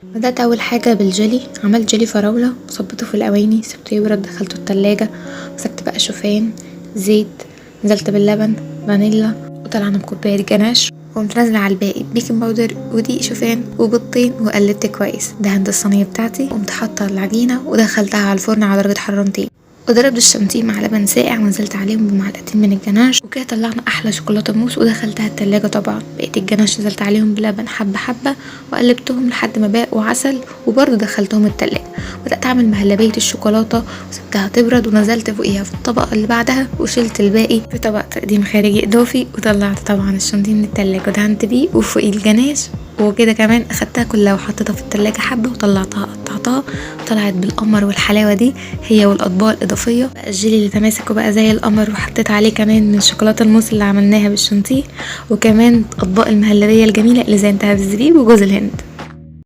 بدأت أول حاجة بالجيلي، عملت جيلي فراولة وصبيته في الأواني، سبته يبرد، دخلته التلاجة، مسكت بقى شوفان، زيت، نزلت باللبن، فانيلا، وطلعنا بكوباية جناش، وقمت نازلة على الباقي بيكنج باودر ودقيق شوفان وبيضتين وقلبت كويس. دهنت الصينية بتاعتي وقمت حاطة العجينة ودخلتها على الفرن على درجة حرارة 200، وضربت الشانتيه مع لبن ساقع ونزلت عليهم بمعلقتين من الجناش، وكده طلعنا احلى شوكولاته موس ودخلتها التلاجة. طبعا بقيت الجناش نزلت عليهم بلبن حبه حبه وقلبتهم لحد ما بقوا عسل، وبرضه دخلتهم التلاجة. بدأت اعمل مهلبية الشوكولاته وسبتها تبرد، ونزلت فوقيها في الطبقة اللي بعدها وشلت الباقي في طبق تقديم خارجي اضافي، وطلعت طبعا الشانتيه من التلاجة ودهنت بيه وفوقيه الجناش، وكده كمان اخدتها كلها وحطيتها في التلاجة حبه وطلعتها قطعتها، طلعت بالقمر والحلاوه دي هي والاطباق الاضافيه. بقى الجيلي اللي تماسك وبقى زي القمر، وحطيت عليه كمان من شوكولاته الموس اللي عملناها بالشانتيه، وكمان اطباق المهلبيه الجميله اللي زينتها بالزبيب وجوز الهند.